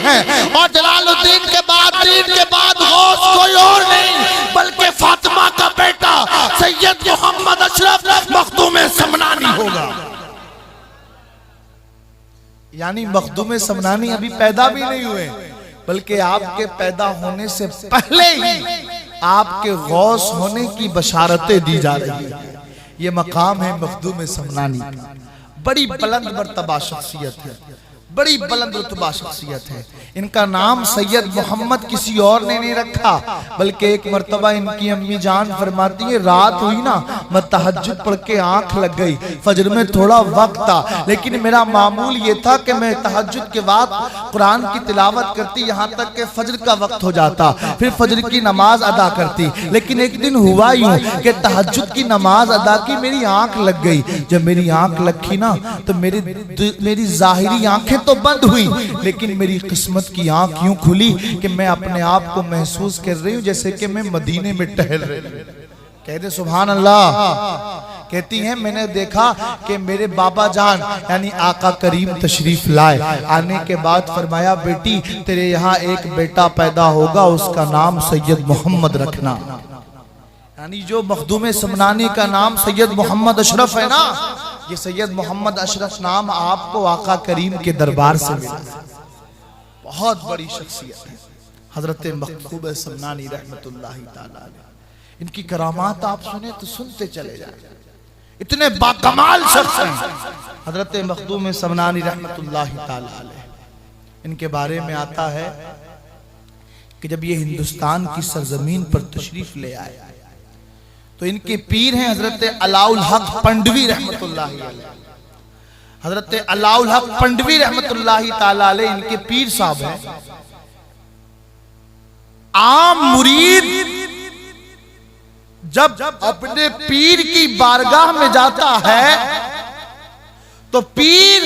है। और जलालुद्दीन के बाद गौस कोई और नहीं बल्कि फातिमा का बेटा सैयद मोहम्मद अशरफ मखदूम समनानी होगा। यानी मखदूम समनानी अभी पैदा भी नहीं हुए, बल्कि आपके पैदा होने से पहले ही आपके गौस होने की बशारतें दी जा रही है। ये मकाम है मखदूम समनानी का। बड़ी बुलंद मर्तबा शख्सियत है, बड़ी बुलंद रुतबा शख्सियत है। इनका नाम सैयद मोहम्मद किसी और ने नहीं रखा, बल्कि एक मर्तबा इनकी अम्मी जान फरमाती है रात हुई ना, मैं तहज्जुद पढ़ के आंख लग गई, फजर में थोड़ा वक्त था, लेकिन मेरा मामूल ये था कि मैं तहज्जुद के बाद कुरान की तिलावत करती यहाँ तक कि फजर का वक्त हो जाता, फिर फजर की नमाज अदा करती। लेकिन एक दिन हुआ यूं कि तहज्जुद की नमाज अदा की, मेरी आंख लग गई। जब मेरी आंख लगी ना तो मेरी जाहिरी आंखें तो बंद हुई, लेकिन मेरी किस्मत की आंख यूं खुली कि मैं अपने आप को महसूस कर रही हूं जैसे कि मैं मदीने में टहल रही हूं। कहते सुभान अल्लाह। कहती हैं मैंने देखा कि मेरे बाबा जान यानी आका करीम तशरीफ लाए। आने के बाद फरमाया बेटी तेरे यहाँ एक बेटा पैदा होगा, उसका नाम सैयद मोहम्मद रखना। यानी जो मखदूम समनानी का नाम सैयद मोहम्मद अशरफ है ना, ये सैयद मोहम्मद अशरफ नाम आपको आका करीम के दरबार से मिला। बहुत बड़ी शख्सियत है हजरत मखदूम समनानी रहमतुल्लाहि ताला अलैह। इनकी करामात आप सुने तो सुनते चले जाए, इतने बाकमाल शख्स हैं हजरत मखदूम समनानी रहमतुल्लाहि ताला अलैह। इनके बारे में आता है कि जब ये हिंदुस्तान की सरजमीन पर तशरीफ ले आए तो इनके पीर हैं हजरत अलाउल हक पंडवी रहमतुल्लाहि अलैह। हजरत अलाउल हक पंडवी रहमतुल्लाहि ताला अलैह इनके पीर साहब हैं। आम मुरीद जब अपने पीर की बारगाह में जाता है तो पीर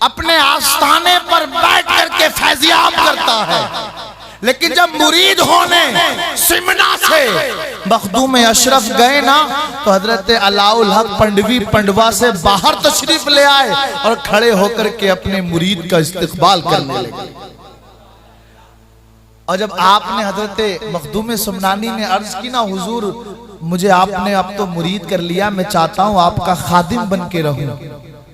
अपने आस्थाने पर बैठ करके फैजियाब करता है, लेकिन जब मुरीद होने सिमना से मखदूम अशरफ गए ना तो हजरत अलाउल हक पंडवी पंडवा से बाहर तशरीफ ले आए और खड़े होकर के अपने मुरीद का इस्तकबाल करने लगे। और जब आपने हजरत मखदूम समनानी ने अर्ज की ना हुजूर मुझे आपने अब तो मुरीद कर लिया, मैं चाहता हूँ आपका खादिम बन के रहूं,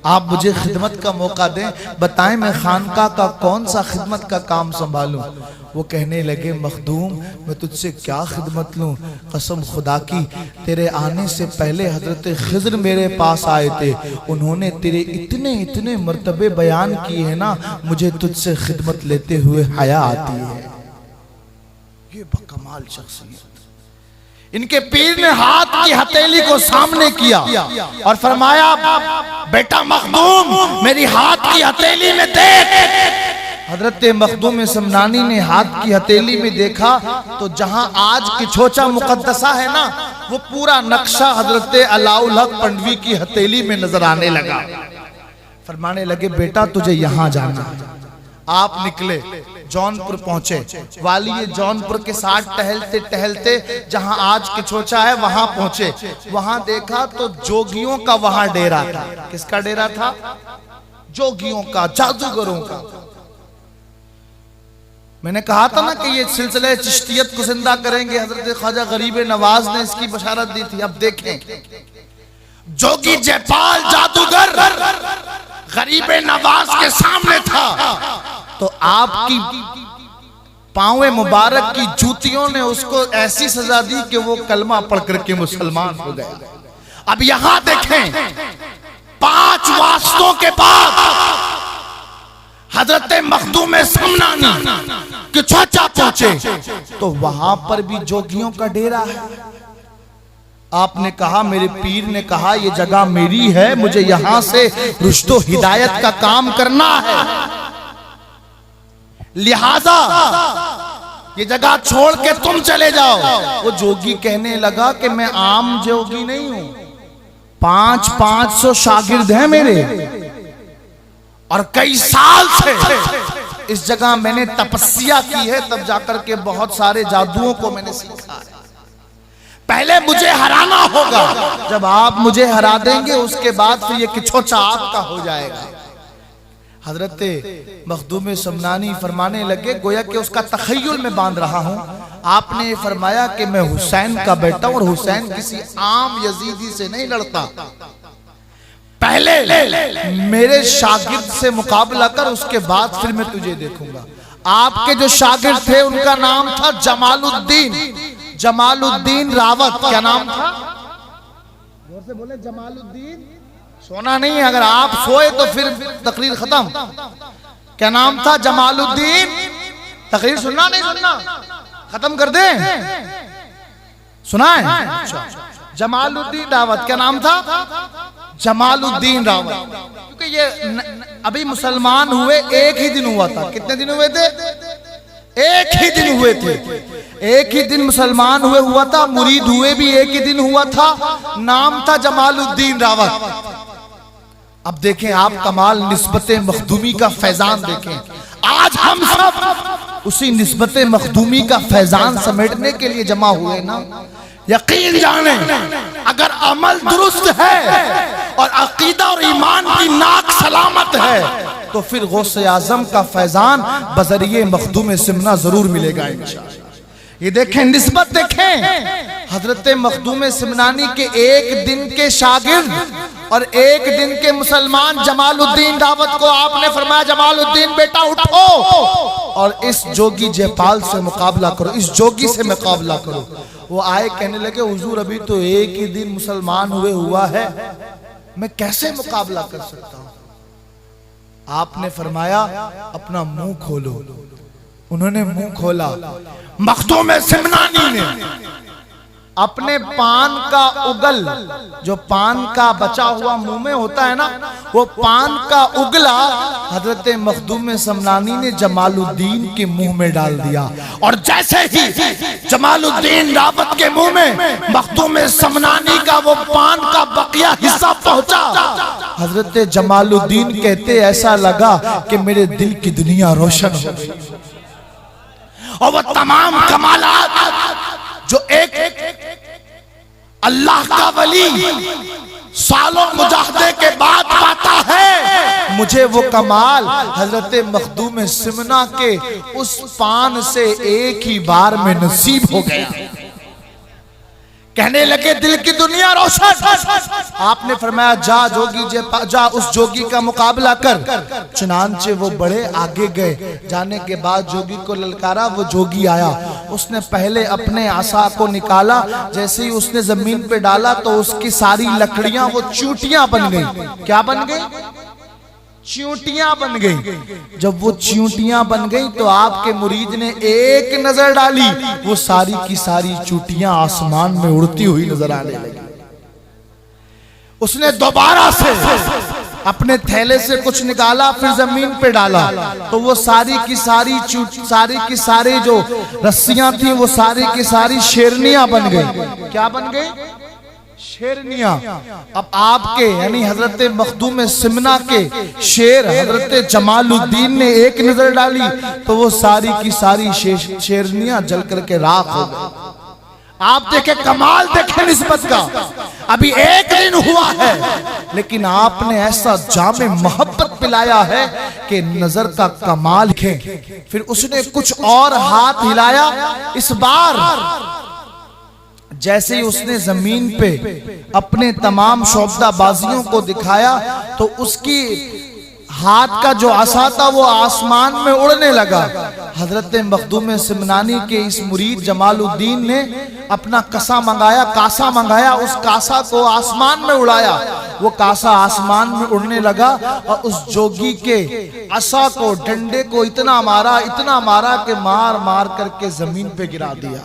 आप मुझे खिदमत का मौका दें, बताएं मैं खानका का कौन सा खिदमत का काम संभालूं। वो कहने लगे मखदूम मैं तुझसे क्या खिदमत लूं, कसम खुदा की तेरे आने से पहले हजरत खिज़्र मेरे पास आए थे, उन्होंने तेरे इतने इतने मर्तबे बयान किए हैं ना, मुझे तुझसे खिदमत लेते हुए हया आती है। ये बकमाल शख्सियत। इनके पीर ने हाथ की हथेली को सामने किया और फरमाया बेटा मखदूम मेरी हाथ की हथेली में देख। हजरत मखदूम समनानी ने हाथ की हथेली में देखा तो जहां आज किछोचा मुकद्दसा है ना, वो पूरा नक्शा हजरत अलाउल हक पंडवी की हथेली में नजर आने लगा। फरमाने लगे बेटा तुझे यहां जाना। आप निकले, जौनपुर पहुंचे, वाली जौनपुर के साथ टहलते टहलते जहां आज किछोचा है वहां पहुंचे। वहां देखा तो जोगियों का वहां डेरा था। किसका डेरा था? जोगियों का, जादूगरों का। मैंने कहा था ना कि ये सिलसिले चिश्तियत को जिंदा करेंगे, हजरत ख्वाजा गरीब नवाज ने इसकी बशारत दी थी। अब देखें जोगी जयपाल जादूगर गरीब नवाज के सामने था तो आपकी पांवे मुबारक की जूतियों ने उसको ऐसी सजा दी कि वो कलमा पढ़ करके मुसलमान हो गया। अब यहां देखें 5 वास्तों के बाद हजरत मखदूम समनानी के चाचा पहुंचे तो वहां पर भी जोगियों का डेरा है। आपने कहा, मेरे पीर ने कहा ये जगह मेरी है, मुझे यहां से रुश्तो हिदायत का काम करना है, लिहाजा ये जगह छोड़ के तुम चले जाओ। वो जोगी कहने लगा कि मैं आम जोगी नहीं हूं, 500 शागिर्द हैं मेरे और कई साल से इस जगह मैंने तपस्या की है, तब जाकर के बहुत सारे जादुओं को मैंने सीखा है। पहले मुझे हराना होगा, जब आप मुझे हरा देंगे उसके बाद फिर ये किछोचा आपका हो जाएगा। हजरत मखदूम समनानी फरमाने लगे, गोया कि उसका तखय्युल में बांध रहा हूं। आपने फरमाया कि मैं हुसैन का बेटा हूं और हुसैन किसी आम यजीदी से नहीं लड़ता, पहले मेरे शागिर्द से मुकाबला कर, उसके बाद फिर मैं तुझे देखूंगा। आपके जो शागिर्द थे उनका नाम था जमालुद्दीन रावत। क्या नाम था? जोर से बोले, जमालुद्दीन। सोना नहीं, अगर आप सोए तो फिर तकरीर खत्म। क्या नाम था? जमालुद्दीन। तकरीर सुनना नहीं सुनना, खत्म कर दे, सुना है? जमालुद्दीन रावत। क्या नाम था? जमालुद्दीन रावत। क्योंकि ये अभी मुसलमान हुए एक ही दिन हुआ था। कितने दिन हुए थे? एक ही दिन हुए थे। एक ही दिन मुसलमान हुआ था, मुरीद हुए भी एक ही दिन हुआ था। नाम था जमालुद्दीन रावत। अब देखें आप कमाल, निस्बत मखदूमी का फैजान देखें। आज हम सब उसी निस्बत मखदूमी का फैजान समेटने के लिए जमा हुए ना। यकीन जाने, अगर अमल दुरुस्त है और अकीदा और ईमान की नाक सलामत है तो फिर गौसे आजम का फैजान बजरिए मखदूम सिमना जरूर मिलेगा इंशाअल्लाह। ये देखें, निस्बत देखें। हजरत मखदूम सिमनानी के एक दिन के शागिर्द और एक दिन के मुसलमान जमालुद्दीन रावत को आपने फरमाया, जमालुद्दीन बेटा उठो और इस जोगी जयपाल से मुकाबला करो, इस जोगी से मुकाबला करो। वो आए, कहने लगे, हुजूर अभी तो एक ही दिन मुसलमान हुआ है, मैं कैसे मुकाबला कर सकता हूं? आपने फरमाया, अपना मुंह खोलो। उन्होंने मुंह खोला। मखदूम सिमनानी ने अपने पान का उगल, जो पान का बचा हुआ मुंह में होता है ना, वो पान का उगला हजरत मखदूम समनानी ने जमालुद्दीन के मुंह में डाल दिया। और जैसे ही जमालुद्दीन रावत के मुंह में मखदूम समनानी का वो पान का बकिया हिस्सा पहुंचा, हजरत जमालुद्दीन कहते, ऐसा लगा कि मेरे दिल की दुनिया रोशन हो गई। और वो तमाम कमालात जो एक अल्लाह का वली सालों मुजाहदे के बाद पाता है, मुझे वो कमाल हजरत मखदूम सिमना के उस पान से एक ही बार में नसीब हो गया। कहने लगे, दिल की दुनिया रोशन। आपने फरमाया, जा जोगी, जा उस जोगी का मुकाबला कर। चुनांचे वो बड़े आगे गए। जाने के बाद जोगी को ललकारा। वो जोगी आया, उसने पहले अपने आसा को निकाला। जैसे ही उसने जमीन पे डाला तो उसकी सारी लकड़ियां वो चूटियां बन गई। क्या बन गई? चींटियां बन गई। जब वो चींटियां बन गई तो आपके मुरीद ने एक नजर डाली, वो सारी की सारी चींटियां आसमान में उड़ती हुई नजर आने लगी। उसने दोबारा से अपने थैले से कुछ निकाला, फिर जमीन पे डाला तो वो सारी की सारी जो रस्सियां थी वो सारी की सारी शेरनियां बन गई। क्या बन गई? शेरनियां। अब आपके यानी हजरत मखदूम सिमना के शेर हजरत जमालुद्दीन ने एक नजर डाली तो वो सारी की सारी शेरनियां जल करके राख हो गई। आप देखे कमाल, देखे निस्बत का। अभी एक दिन हुआ है लेकिन आपने ऐसा जामे मोहब्बत पिलाया है कि नजर का कमाल है। फिर उसने कुछ और हाथ हिलाया। इस बार जैसे ही उसने जमीन पे अपने तमाम शोबदाबाजियों को दिखाया तो उसकी हाथ का जो आसा था वो आसमान में उड़ने लगा। हजरत मखदूम सिमनानी के इस मुरीद जमालुद्दीन ने अपना कासा मंगाया, उस कासा को आसमान में उड़ाया। वो कासा आसमान में उड़ने लगा और उस जोगी के आसा को, डंडे को इतना मारा कि मार मार करके जमीन पे गिरा दिया।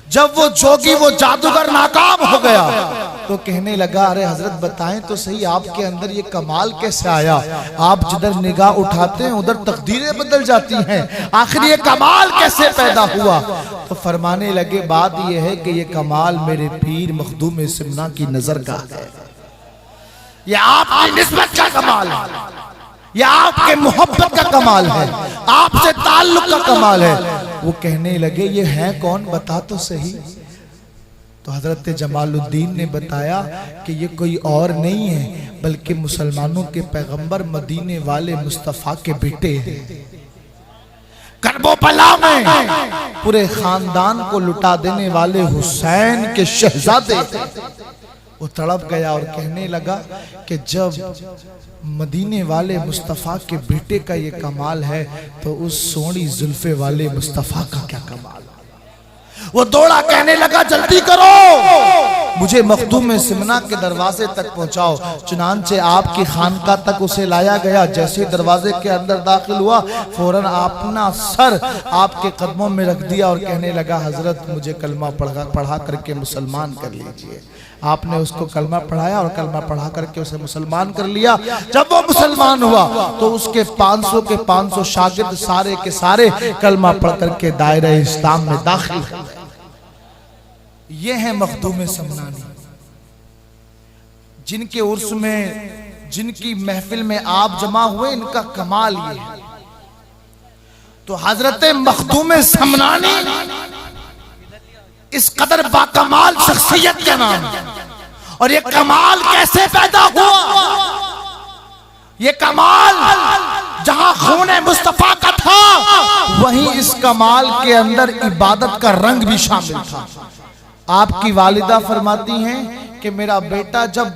जब वो जोगी, वो जादूगर नाकाम हो गया तो कहने लगा, अरे हजरत बताएं तो सही, आपके अंदर ये कमाल कैसे आया? आप जिधर निगाह उठाते हैं उधर तकदीरें बदल जाती हैं, आखिर ये कमाल कैसे पैदा हुआ? तो फरमाने लगे, बात ये है कि ये कमाल मेरे पीर मखदूम सिमना की नजर का है, ये आपकी निस्बत का कमाल है, ये आपके मोहब्बत का कमाल है, आपसे ताल्लुक का कमाल है। वो कहने लगे, ये है कौन, बता तो सही। तो हजरत जमालुद्दीन ने बताया कि ये कोई और नहीं है बल्कि मुसलमानों के पैगंबर मदीने वाले मुस्तफ़ा के बेटे हैं। करबला में पूरे खानदान को लुटा देने वाले हुसैन के शहजादे। वो तड़प गया और कहने लगा कि जब मदीने वाले मुस्तफ़ा के बेटे का ये कमाल है तो उस सोनी जुल्फे वाले मुस्तफ़ा का क्या कमाल। वो दौड़ा, कहने लगा जल्दी करो, मुझे मखदूम सिमना के दरवाजे तक पहुंचाओ। चुनांचे आपकी खानका तक उसे लाया गया। जैसे दरवाजे के अंदर दाखिल हुआ फौरन अपना सर आपके कदमों में रख दिया और कहने लगा हजरत मुझे कलमा पढ़ा करके मुसलमान कर लीजिए। आपने उसको कलमा पढ़ाया और कलमा पढ़ा करके उसे मुसलमान कर लिया। जब वो मुसलमान हुआ तो उसके 500 के 500 शागिर्द सारे के सारे कलमा पढ़ करके दायरे इस्लाम में दाखिल हो गए। ये है मखदूम समनानी, जिनके उर्स में, जिनकी महफिल में आप जमा हुए, इनका कमाल ये है। तो हजरत मखदूम समनानी इस कदर बाकमाल शख्सियत के नाम है। और ये कमाल कैसे पैदा हुआ? ये कमाल जहां खून मुस्तफा का था वहीं इस कमाल के अंदर इबादत का रंग भी शामिल था। आपकी वालिदा फरमाती हैं कि मेरा बेटा जब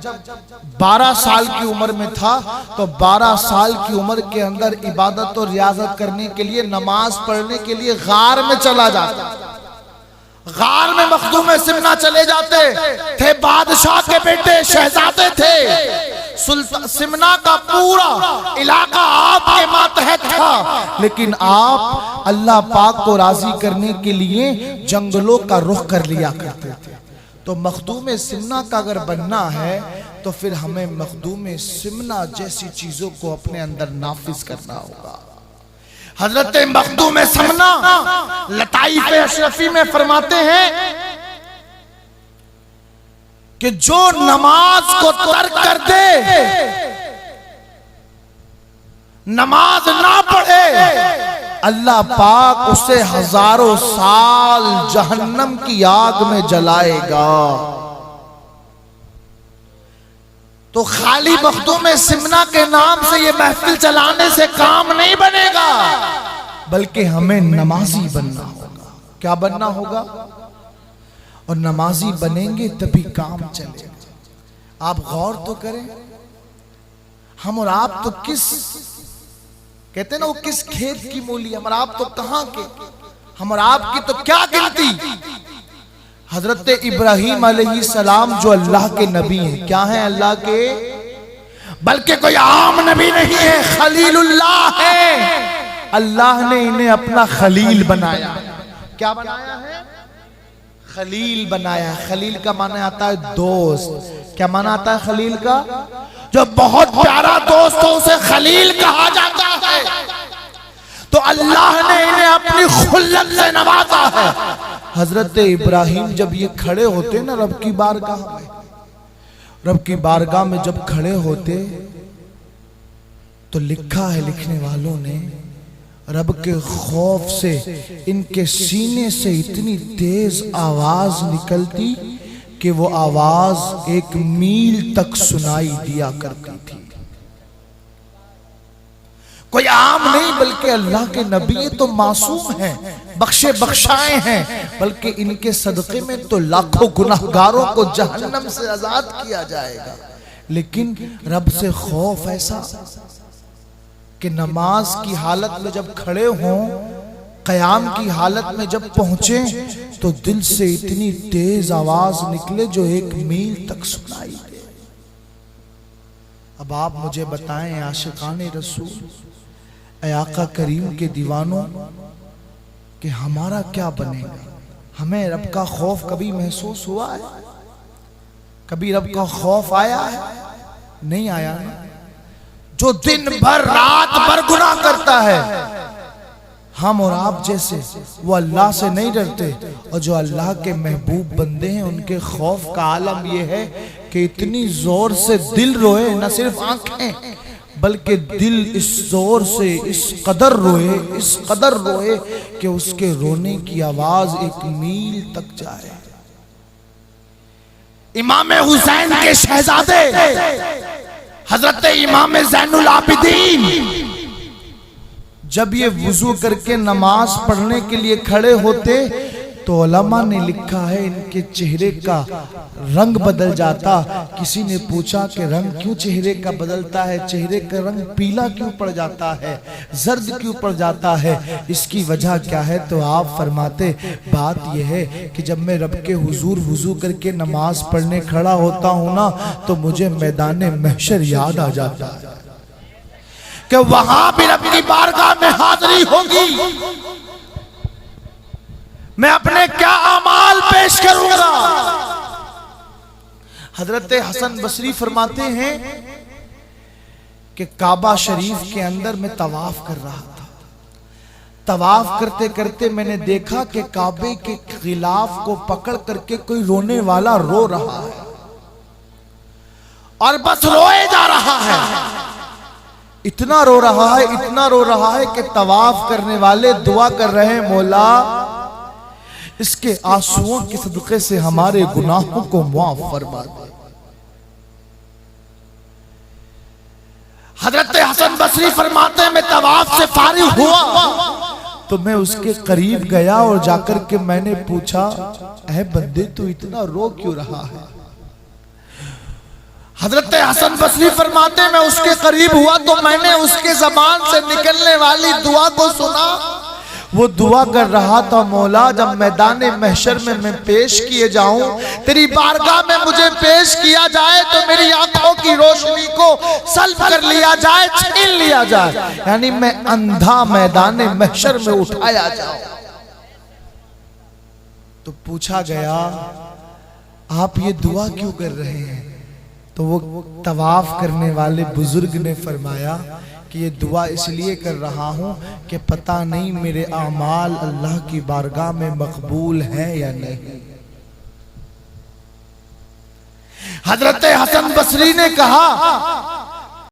12 साल की उम्र में था तो 12 साल की उम्र के अंदर इबादत और रियाजत करने के लिए, नमाज पढ़ने के लिए गार में चला जाता। गार में मखदूम सिमना चले जाते थे। बादशाह के बेटे शहजादे थे। सिमना का पूरा इलाका आपके मातहत था, लेकिन आप अल्लाह पाक को राजी करने के लिए जंगलों का रुख कर लिया करते थे। तो मखदूम सिमना का अगर बनना है तो फिर हमें मखदूम सिमना जैसी चीजों को अपने अंदर नाफिज करना होगा। हजरत मखदूम सिमना लताइफ अशरफी में फरमाते हैं कि जो नमाज को तर्क कर दे, नमाज ना पढ़े, अल्लाह पाक उसे हजारों साल जहन्नम की आग में जलाएगा। तो खाली मखदूम सिमना के नाम से ये महफिल चलाने से काम नहीं बनेगा, बल्कि हमें नमाजी बनना होगा। क्या बनना होगा? और नमाजी बनेंगे तभी काम चलेगा। आप गौर तो करें, हम और आप तो किस, कहते हैं ना वो किस खेत की मूली, हम और आप तो कहां के, हम और आप की तो क्या गिनती। हजरत इब्राहीम अलैहिस्सलाम जो अल्लाह के नबी हैं, क्या हैं अल्लाह के, बल्कि कोई आम नबी नहीं है, खलीलुल्लाह है। अल्लाह ने इन्हें अपना खलील बनाया। क्या बनाया है? खलील बनाया। खलील का माने आता है दोस्त। क्या माना आता है खलील का? जो बहुत प्यारा दोस्त हो उसे खलील कहा जाता है। तो अल्लाह ने इन्हें अपनी खुल्लत से नवाजा है। हजरत इब्राहीम जब ये खड़े होते ना रब की बारगाह में, रब की बारगाह में जब खड़े होते तो लिखा है लिखने वालों ने, रब के खौफ से इनके सीने से इतनी तेज आवाज निकलती कि वो आवाज 1 मील तक सुनाई दिया करती थी। कोई आम नहीं बल्कि अल्लाह के नबी तो मासूम हैं, बख्शे बख्शाए हैं, बल्कि इनके सदक़े में तो लाखों गुनाहगारों को जहन्नम से आजाद किया जाएगा। लेकिन रब से खौफ ऐसा कि नमाज की हालत में जब खड़े हों, क़याम की हालत में जब पहुंचे तो दिल से इतनी तेज आवाज निकले जो 1 मील तक सुनाई दे। अब आप मुझे बताएं आशिकाने रसूल, ऐ आका करीम के दीवानों, कि हमारा क्या बनेगा? हमें रब का खौफ कभी महसूस हुआ है? कभी रब का खौफ आया है? नहीं आया ना। जो दिन भर रात भर गुनाह करता है, हम और आप जैसे, वो अल्लाह से नहीं डरते। और जो अल्लाह के महबूब बंदे हैं उनके खौफ का आलम यह है कि इतनी जोर से दिल रोए, न सिर्फ आंखें बल्कि दिल इस जोर से इस कदर रोए कि उसके रोने की आवाज 1 मील तक जाए। इमाम हुसैन के शहजादे हजरत इमाम ज़ैनुल आबिदीन जब ये वुजू करके नमाज पढ़ने के लिए खड़े होते तो उलमा ने लिखा है इनके चेहरे का रंग बदल जाता। किसी ने पूछा कि रंग क्यों चेहरे का बदलता है, चेहरे का रंग पीला क्यों पड़ जाता है, जर्द क्यों पड़ जाता है, इसकी वजह क्या है? तो आप फरमाते बात यह है कि जब मैं रब के हुजूर वुजू करके नमाज पढ़ने खड़ा होता हूँ ना तो मुझे मैदान महशर याद आ जाता है कि वहां भी रब की बारगाह में हाजिरी होगी, मैं अपने क्या अमाल पेश करूंगा। हजरत हसन बसरी फरमाते हैं कि काबा शरीफ के अंदर मैं तवाफ कर रहा था। तवाफ करते करते मैंने देखा कि काबे के खिलाफ को पकड़ करके कोई रोने वाला रो रहा है और बस रोए जा रहा है। इतना रो रहा है, इतना रो रहा है कि तवाफ करने वाले दुआ कर रहे हैं, मौला इसके आंसुओं के सदक़े से हमारे गुनाहों को मुआफ फरमा दे। हजरत हसन बसरी फरमाते हैं मैं तवाफ से फारिग हुआ तो मैं उसके करीब गया और जाकर के मैंने पूछा, ऐ बंदे तू इतना रो क्यों रहा है? हजरत हसन बसरी फरमाते मैं उसके करीब हुआ तो मैंने उसके ज़बान से निकलने वाली दुआ को सुना। वो दुआ कर रहा था, मौला जब मैदान महशर में मैं पेश किए जाऊं, तेरी बारगाह में मुझे पेश किया जाए तो मेरी आंखों की रोशनी को सल्ब कर लिया जाए, छीन लिया जाए, यानी मैं अंधा मैदान महशर में उठाया जाऊं। तो पूछा गया आप ये दुआ क्यों कर रहे हैं? तो वो तवाफ करने वाले बुजुर्ग ने फरमाया कि ये दुआ इसलिए कर रहा हूं कि पता नहीं मेरे आमाल अल्लाह की बारगाह में मकबूल हैं या नहीं। हजरत हसन बसरी ने कहा